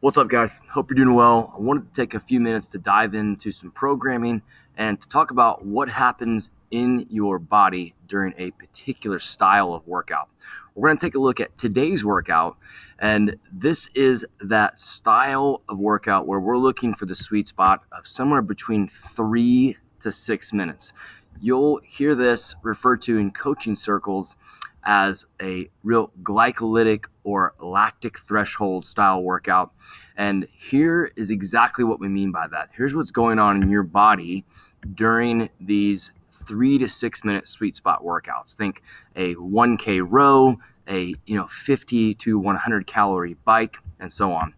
What's up, guys? Hope you're doing well. I wanted to take a few minutes to dive into some programming and to talk about what happens in your body during a particular style of workout. We're going to take a look at today's workout, and this is that style of workout where we're looking for the sweet spot of somewhere between 3 to 6 minutes. You'll hear this referred to in coaching circles as a real glycolytic or lactic threshold style workout. And here is exactly what we mean by that. Here's what's going on in your body during these 3 to 6 minute sweet spot workouts. Think a 1K row, a 50 to 100 calorie bike, and so on.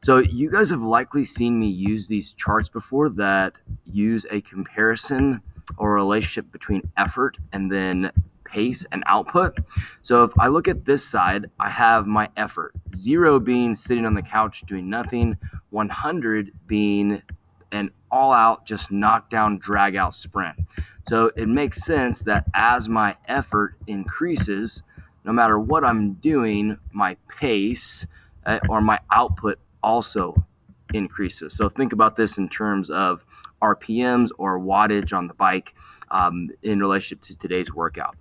So you guys have likely seen me use these charts before that use a comparison or relationship between effort and then pace and output. So if I look at this side, I have my effort, 0 being sitting on the couch doing nothing, 100 being an all-out, just knock-down, drag-out sprint. So it makes sense that as my effort increases, no matter what I'm doing, my pace or my output also increases. So think about this in terms of RPMs or wattage on the bike in relationship to today's workout.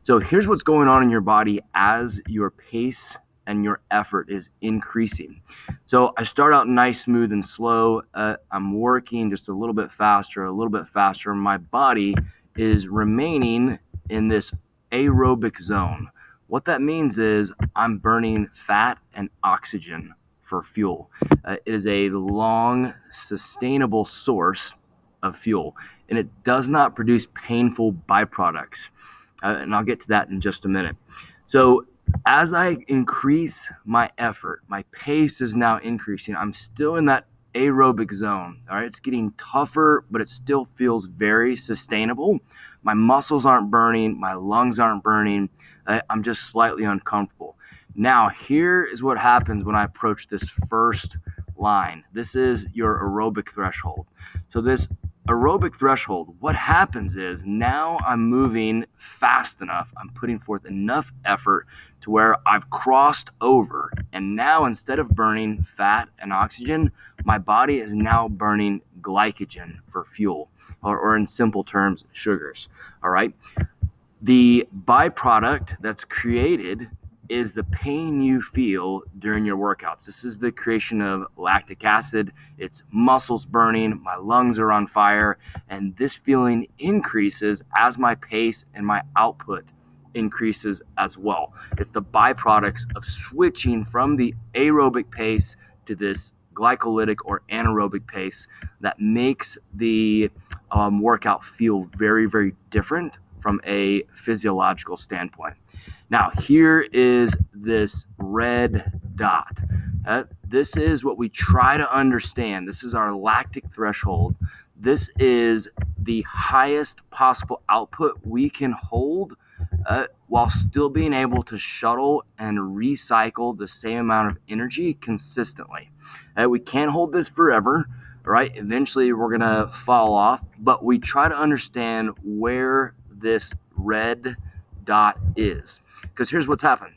So here's what's going on in your body as your pace and your effort is increasing. So I start out nice, smooth, and slow. I'm working just a little bit faster. My body is remaining in this aerobic zone. What that means is I'm burning fat and oxygen for fuel. It is a long, sustainable source of fuel, and it does not produce painful byproducts. And I'll get to that in just a minute. So as I increase my effort, my pace is now increasing. I'm still in that aerobic zone. All right, it's getting tougher, but it still feels very sustainable. My muscles aren't burning, my lungs aren't burning. I'm just slightly uncomfortable. Now, here is what happens when I approach this first line. This is your aerobic threshold. So this aerobic threshold, what happens is now I'm moving fast enough. I'm putting forth enough effort to where I've crossed over. And now instead of burning fat and oxygen, my body is now burning glycogen for fuel, or in simple terms, sugars. All right. The byproduct that's created is the pain you feel during your workouts. This is the creation of lactic acid. It's muscles burning, my lungs are on fire, and this feeling increases as my pace and my output increases as well. It's the byproducts of switching from the aerobic pace to this glycolytic or anaerobic pace that makes the workout feel very, very different from a physiological standpoint. Now, here is this red dot. This is what we try to understand. This is our lactic threshold. This is the highest possible output we can hold while still being able to shuttle and recycle the same amount of energy consistently. We can't hold this forever, right? Eventually, we're going to fall off, but we try to understand where this red dot is. Because here's what's happened.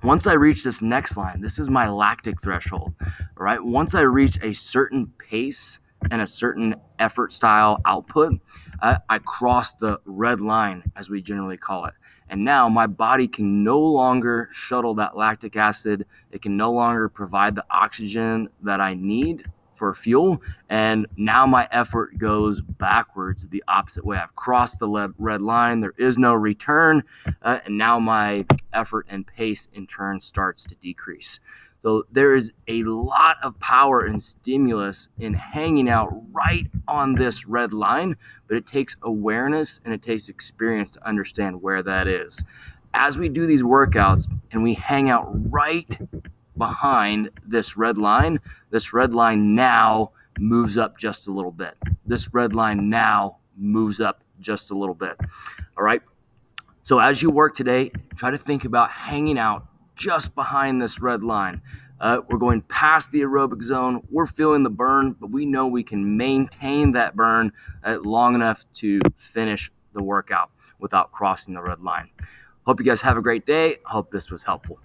Once I reach this next line, this is my lactic threshold, right? Once I reach a certain pace and a certain effort style output, I cross the red line, as we generally call it. And now my body can no longer shuttle that lactic acid. It can no longer provide the oxygen that I need for fuel, and now my effort goes backwards the opposite way. I've crossed the red line. There is no return, and now my effort and pace in turn starts to decrease. So there is a lot of power and stimulus in hanging out right on this red line, but it takes awareness and it takes experience to understand where that is. As we do these workouts and we hang out right behind this red line now moves up just a little bit. This red line now moves up just a little bit. All right. So as you work today, try to think about hanging out just behind this red line. We're going past the aerobic zone. We're feeling the burn, but we know we can maintain that burn long enough to finish the workout without crossing the red line. Hope you guys have a great day. I hope this was helpful.